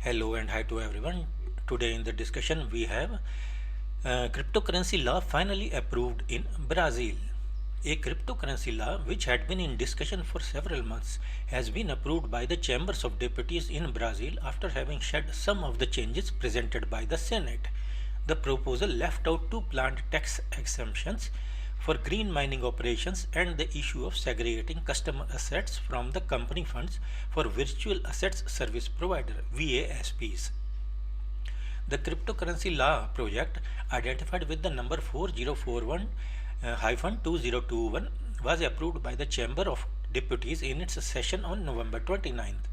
Hello and hi to everyone. Today in the discussion we have cryptocurrency law finally approved in Brazil. A cryptocurrency law which had been in discussion for several months has been approved by the chambers of deputies in Brazil after having shed some of the changes presented by the Senate. The proposal left out two planned tax exemptions for green mining operations and the issue of segregating customer assets from the company funds for virtual assets service provider VASPs. The cryptocurrency law project, identified with the number 4041-2021, was approved by the Chamber of Deputies in its session on November 29th.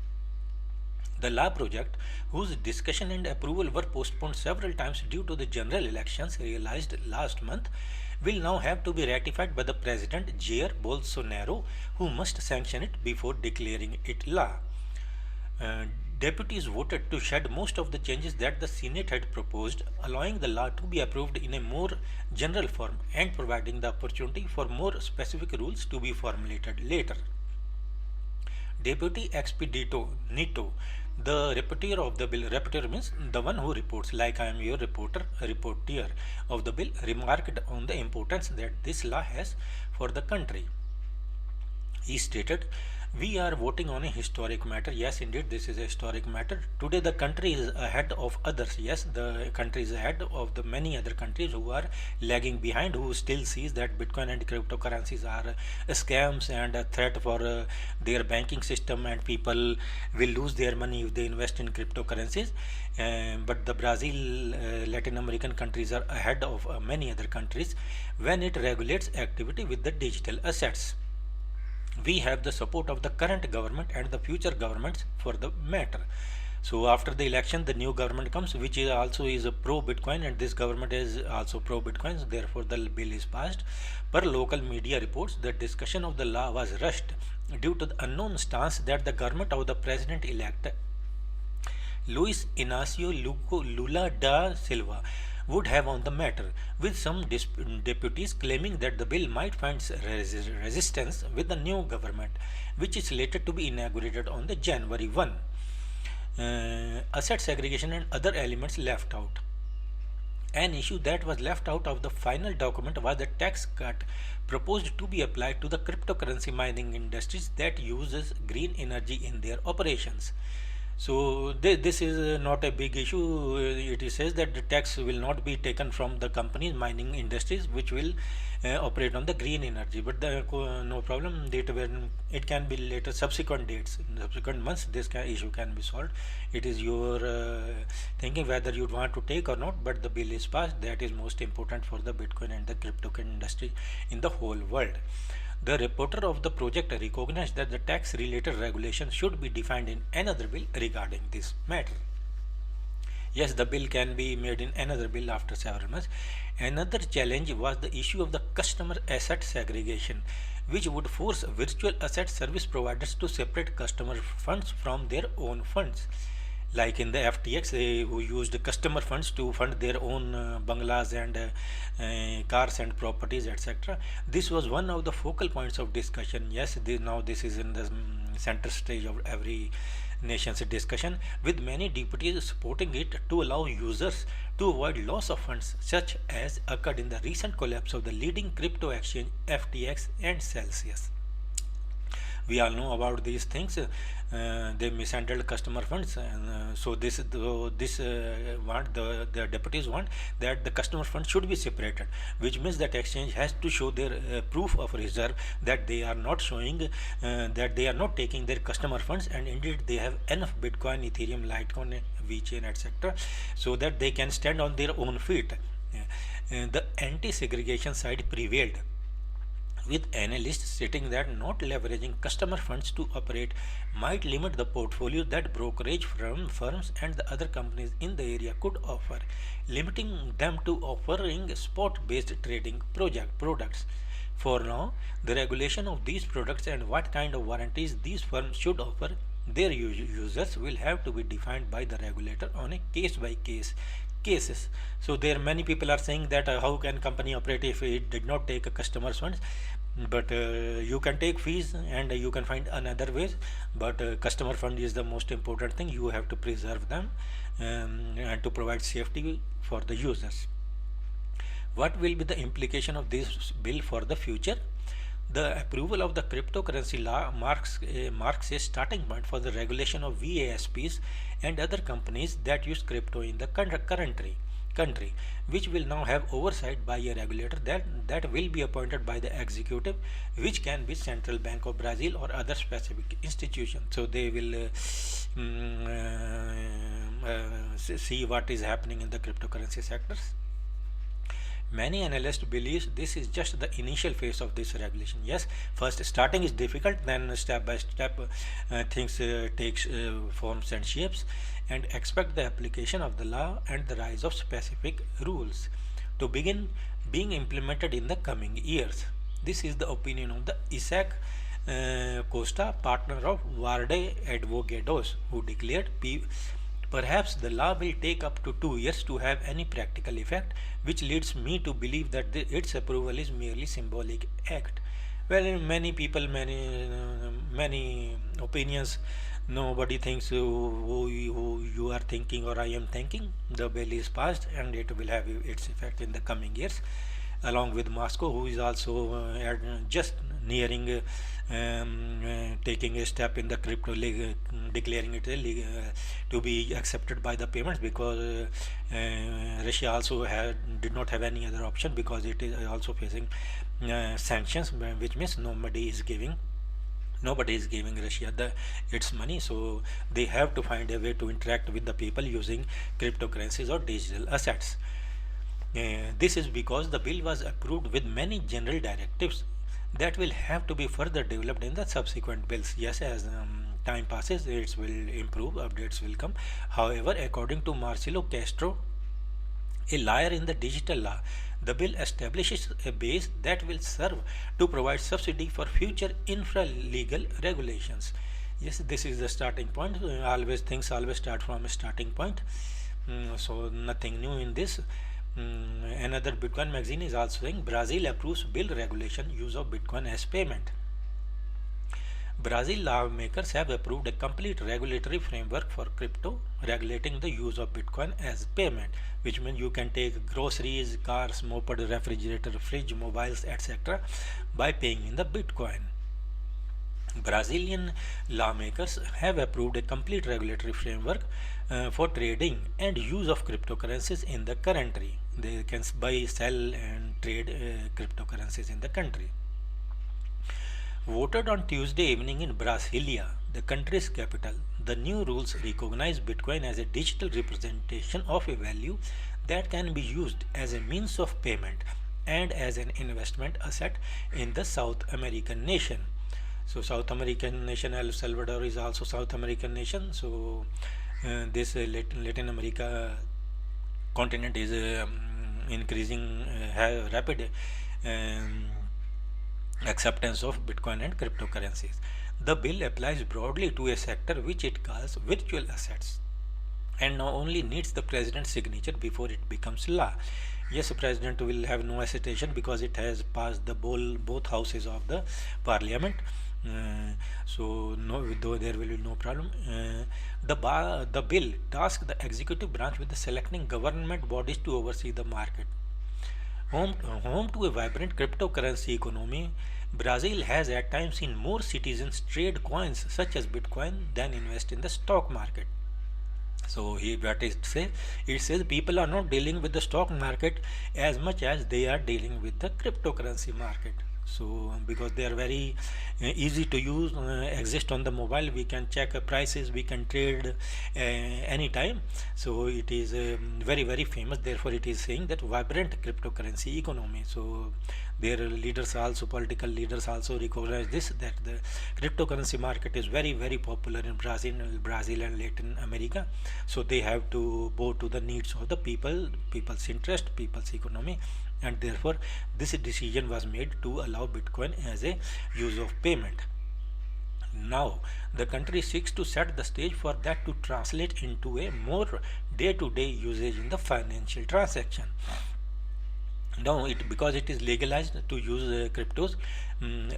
The law project, whose discussion and approval were postponed several times due to the general elections realized last month, will now have to be ratified by the President Jair Bolsonaro, who must sanction it before declaring it law. Uh, Deputies voted to shed most of the changes that the Senate had proposed, allowing the law to be approved in a more general form and providing the opportunity for more specific rules to be formulated later. Deputy Expedito Nito, the rapporteur of the bill, rapporteur means the one who reports, like I am your reporter of the bill, remarked on the importance that this law has for the country. He stated, "We are voting on a historic matter. Yes, indeed, this is a historic matter. Today, the country is ahead of others. Yes, the country is ahead of the many other countries who are lagging behind, who still sees that Bitcoin and cryptocurrencies are scams and a threat for their banking system, and people will lose their money if they invest in cryptocurrencies. But the Brazil, Latin American countries are ahead of many other countries when it regulates activity with the digital assets. We have the support of the current government and the future governments for the matter." So after the election, the new government comes, which is also is a pro Bitcoin, and this government is also pro Bitcoin. So therefore, the bill is passed. Per local media reports, the discussion of the law was rushed due to the unknown stance that the government of the president-elect Luis Inacio Lula da Silva would have on the matter, with some deputies claiming that the bill might find resistance with the new government, which is slated to be inaugurated on the January 1. Asset segregation and other elements left out. An issue that was left out of the final document was the tax cut proposed to be applied to the cryptocurrency mining industries that uses green energy in their operations. So this is not a big issue. It says that the tax will not be taken from the companies, mining industries, which will operate on the green energy. But no problem. It can be later, subsequent dates, in subsequent months. This issue can be solved. It is your thinking whether you want to take or not. But the bill is passed. That is most important for the Bitcoin and the crypto industry in the whole world. The reporter of the project recognized that the tax related regulation should be defined in another bill regarding this matter. Yes, the bill can be made in another bill after several months. Another challenge was the issue of the customer asset segregation, which would force virtual asset service providers to separate customer funds from their own funds. Like in the FTX, who used customer funds to fund their own bungalows and cars and properties, etc. This was one of the focal points of discussion. Yes, now this is in the center stage of every nation's discussion, with many deputies supporting it to allow users to avoid loss of funds, such as occurred in the recent collapse of the leading crypto exchange FTX and Celsius. We all know about these things. They mishandled customer funds, and so the deputies want that the customer funds should be separated, which means that exchange has to show their proof of reserve, that they are not showing that they are not taking their customer funds, and indeed they have enough Bitcoin, Ethereum, Litecoin, VeChain, etc., so that they can stand on their own feet. The anti-segregation side prevailed, with analysts stating that not leveraging customer funds to operate might limit the portfolio that brokerage firms and the other companies in the area could offer, limiting them to offering spot-based trading products. For now, the regulation of these products and what kind of warranties these firms should offer their users will have to be defined by the regulator on a case-by-case cases. So there many people are saying that how can company operate if it did not take a customer's funds? but you can take fees and you can find another ways, but customer fund is the most important thing. You have to preserve them and to provide safety for the users. What will be the implication of this bill for the future? The approval of the cryptocurrency law marks a starting point for the regulation of VASPs and other companies that use crypto in the country, which will now have oversight by a regulator that will be appointed by the executive, which can be Central Bank of Brazil or other specific institution. So they will see what is happening in the cryptocurrency sectors. Many analysts believe this is just the initial phase of this regulation. Yes, first starting is difficult, then step by step things takes forms and shapes, and expect the application of the law and the rise of specific rules to begin being implemented in the coming years. This is the opinion of the Isaac Costa, partner of Varde Advogados, who declared perhaps the law will take up to 2 years to have any practical effect, which leads me to believe that its approval is merely symbolic act. Well, many people, many opinions. Nobody thinks who you are thinking or I am thinking. The bill is passed and it will have its effect in the coming years, along with Moscow, who is also just nearing taking a step in the crypto declaring it to be accepted by the payments, because Russia also did not have any other option, because it is also facing sanctions, which means nobody is giving Russia its money, so they have to find a way to interact with the people using cryptocurrencies or digital assets. This is because the bill was approved with many general directives that will have to be further developed in the subsequent bills. Yes, as time passes, it will improve, updates will come. However, according to Marcelo Castro, a lawyer in the digital law, the bill establishes a base that will serve to provide subsidy for future infra-legal regulations. Yes, this is the starting point. Things always start from a starting point. So nothing new in this. Another Bitcoin magazine is also saying Brazil approves bill regulation use of Bitcoin as payment. Brazil lawmakers have approved a complete regulatory framework for crypto regulating the use of Bitcoin as payment, which means you can take groceries, cars, moped, refrigerator, fridge, mobiles, etc. by paying in the Bitcoin. Brazilian lawmakers have approved a complete regulatory framework for trading and use of cryptocurrencies in the country. They can buy, sell, and trade cryptocurrencies in the country. Voted on Tuesday evening in Brasilia, the country's capital, the new rules recognize Bitcoin as a digital representation of a value that can be used as a means of payment and as an investment asset in the South American nation. So South American nation, El Salvador is also South American nation. So this Latin America continent is increasing rapid acceptance of Bitcoin and cryptocurrencies. The bill applies broadly to a sector which it calls virtual assets, and now only needs the president's signature before it becomes law. Yes, the president will have no hesitation because it has passed the both houses of the parliament. So no, though there will be no problem. The bill tasks the executive branch with the selecting government bodies to oversee the market. Home to a vibrant cryptocurrency economy, Brazil has at times seen more citizens trade coins such as Bitcoin than invest in the stock market. So what it says? It says people are not dealing with the stock market as much as they are dealing with the cryptocurrency market. So because they are very easy to use, exist on the mobile, we can check prices, we can trade anytime. So it is very famous. Therefore it is saying that vibrant cryptocurrency economy. So their leaders also, political leaders also recognize this, that the cryptocurrency market is very popular in Brazil and Latin America. So they have to bow to the needs of the people's interest, people's economy, and therefore this decision was made to allow Bitcoin as a use of payment. Now the country seeks to set the stage for that to translate into a more day-to-day usage in the financial transaction. Now, because it is legalized to use cryptos,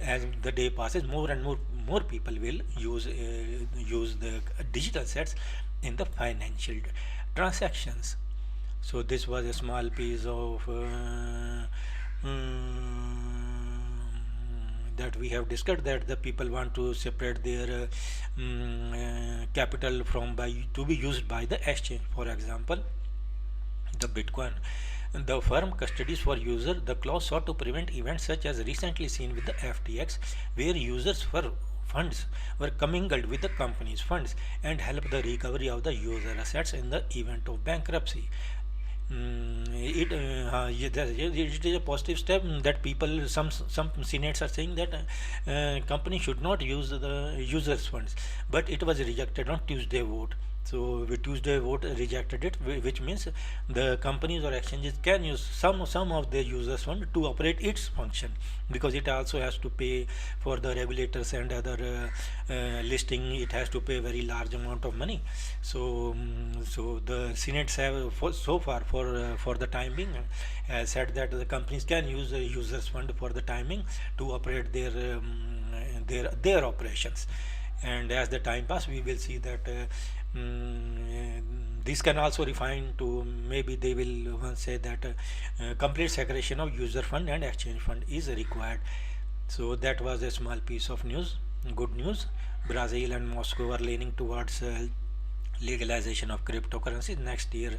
as the day passes, more and more people will use the digital assets in the financial transactions. So this was a small piece of that we have discussed, that the people want to separate their capital from by to be used by the exchange. For example, the Bitcoin. The firm custodies for user. The clause sought to prevent events such as recently seen with the FTX, where users for funds were commingled with the company's funds and help the recovery of the user assets in the event of bankruptcy. Yeah, it is a positive step that people, some senates are saying that company should not use the users funds, but it was rejected on Tuesday vote. So the Tuesday vote rejected it, which means the companies or exchanges can use some of their users fund to operate its function, because it also has to pay for the regulators and other listing. It has to pay very large amount of money. So so the senates have so far for the time being said that the companies can use users fund for the timing to operate their operations. And as the time pass, we will see that this can also refine to, maybe they will once say that complete separation of user fund and exchange fund is required. So that was a small piece of news. Good news. Brazil and Moscow are leaning towards legalization of cryptocurrencies next year.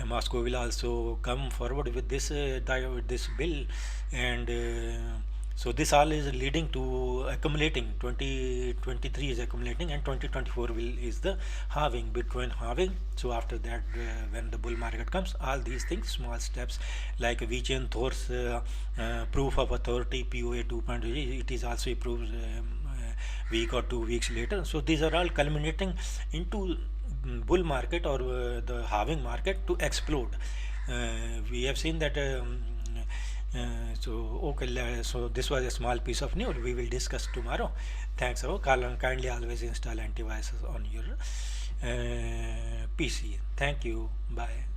Moscow will also come forward with this bill, and so this all is leading to accumulating. 2023 is accumulating, and 2024 is the halving, Bitcoin halving. So after that, when the bull market comes, all these things, small steps like VeChain Thor's proof of authority POA 2.0, it is also approved week or 2 weeks later. So these are all culminating into bull market or the halving market to explode. We have seen that. So okay, so this was a small piece of news. We will discuss tomorrow. Thanks. Kindly always install antivirus on your PC. Thank you. Bye.